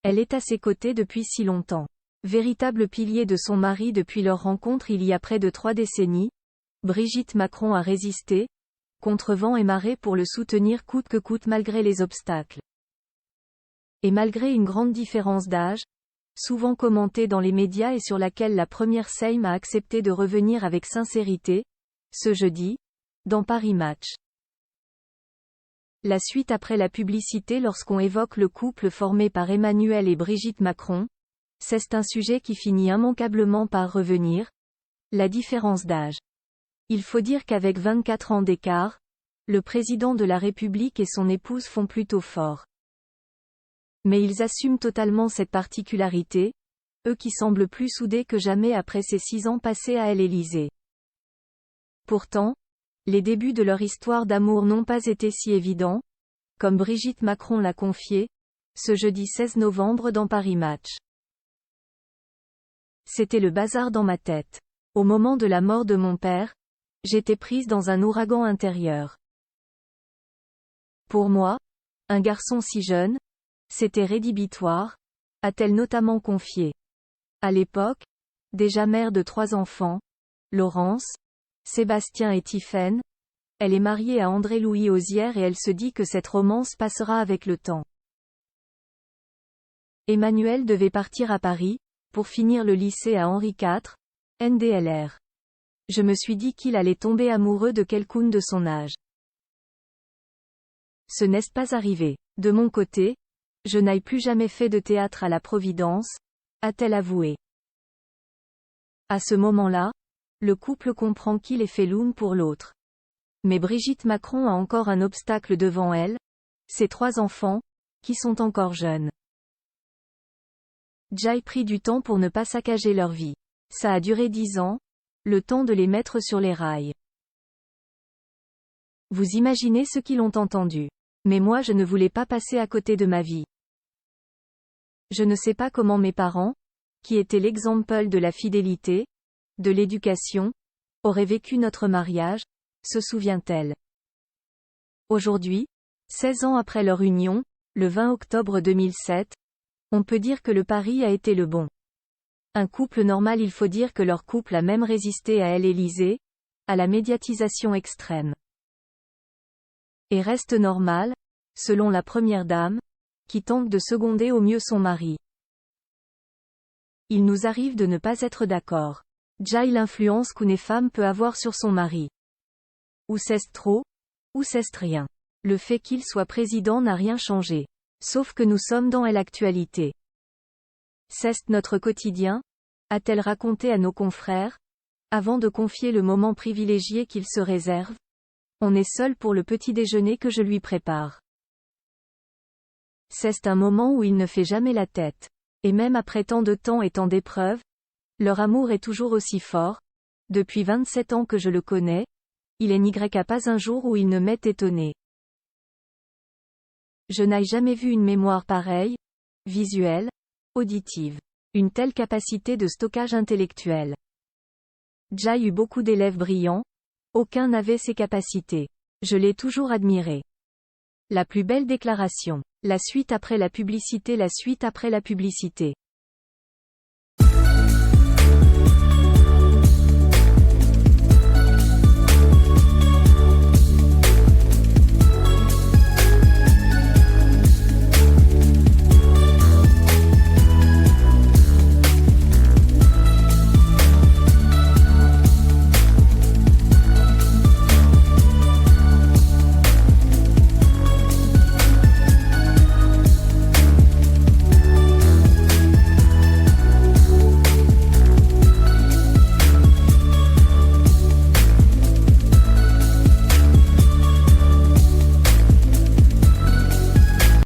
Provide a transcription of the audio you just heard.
Elle est à ses côtés depuis si longtemps. Véritable pilier de son mari depuis leur rencontre il y a près de 3 décennies, Brigitte Macron a résisté, contre vent et marée pour le soutenir coûte que coûte malgré les obstacles. Et malgré une grande différence d'âge, souvent commentée dans les médias et sur laquelle la première Sejm a accepté de revenir avec sincérité, ce jeudi, dans Paris Match. La suite après la publicité lorsqu'on évoque le couple formé par Emmanuel et Brigitte Macron, c'est un sujet qui finit immanquablement par revenir, la différence d'âge. Il faut dire qu'avec 24 ans d'écart, le président de la République et son épouse font plutôt fort. Mais ils assument totalement cette particularité, eux qui semblent plus soudés que jamais après ces 6 ans passés à l'Élysée. Pourtant, les débuts de leur histoire d'amour n'ont pas été si évidents, comme Brigitte Macron l'a confié, ce jeudi 16 novembre dans Paris Match. C'était le bazar dans ma tête. Au moment de la mort de mon père, j'étais prise dans un ouragan intérieur. Pour moi, un garçon si jeune, c'était rédhibitoire, a-t-elle notamment confié. À l'époque, déjà mère de 3 enfants, Laurence, Sébastien et Tiphaine, elle est mariée à André-Louis Ozière et elle se dit que cette romance passera avec le temps. Emmanuel devait partir à Paris, pour finir le lycée à Henri IV, NDLR. Je me suis dit qu'il allait tomber amoureux de quelqu'une de son âge. Ce n'est pas arrivé. De mon côté, je n'ai plus jamais fait de théâtre à la Providence, a-t-elle avoué. À ce moment-là, le couple comprend qu'il est fait l'une pour l'autre. Mais Brigitte Macron a encore un obstacle devant elle, ses 3 enfants, qui sont encore jeunes. J'ai pris du temps pour ne pas saccager leur vie. Ça a duré 10 ans, le temps de les mettre sur les rails. Vous imaginez ceux qui l'ont entendu. Mais moi je ne voulais pas passer à côté de ma vie. Je ne sais pas comment mes parents, qui étaient l'exemple de la fidélité, de l'éducation, auraient vécu notre mariage, se souvient-elle. Aujourd'hui, 16 ans après leur union, le 20 octobre 2007, on peut dire que le pari a été le bon. Un couple normal il faut dire que leur couple a même résisté à l'Élysée, à la médiatisation extrême. Et reste normal, selon la première dame, qui tente de seconder au mieux son mari. Il nous arrive de ne pas être d'accord. J'ai l'influence qu'une femme peut avoir sur son mari. Ou c'est trop, ou c'est rien. Le fait qu'il soit président n'a rien changé. Sauf que nous sommes dans l'actualité. C'est notre quotidien, a-t-elle raconté à nos confrères, avant de confier le moment privilégié qu'il se réserve. On est seul pour le petit déjeuner que je lui prépare. C'est un moment où il ne fait jamais la tête. Et même après tant de temps et tant d'épreuves, leur amour est toujours aussi fort. Depuis 27 ans que je le connais, il n'y a pas un jour où il ne m'ait étonné. Je n'ai jamais vu une mémoire pareille, visuelle, auditive. Une telle capacité de stockage intellectuel. J'ai eu beaucoup d'élèves brillants, aucun n'avait ces capacités. Je l'ai toujours admiré. La plus belle déclaration. La suite après la publicité. La suite après la publicité.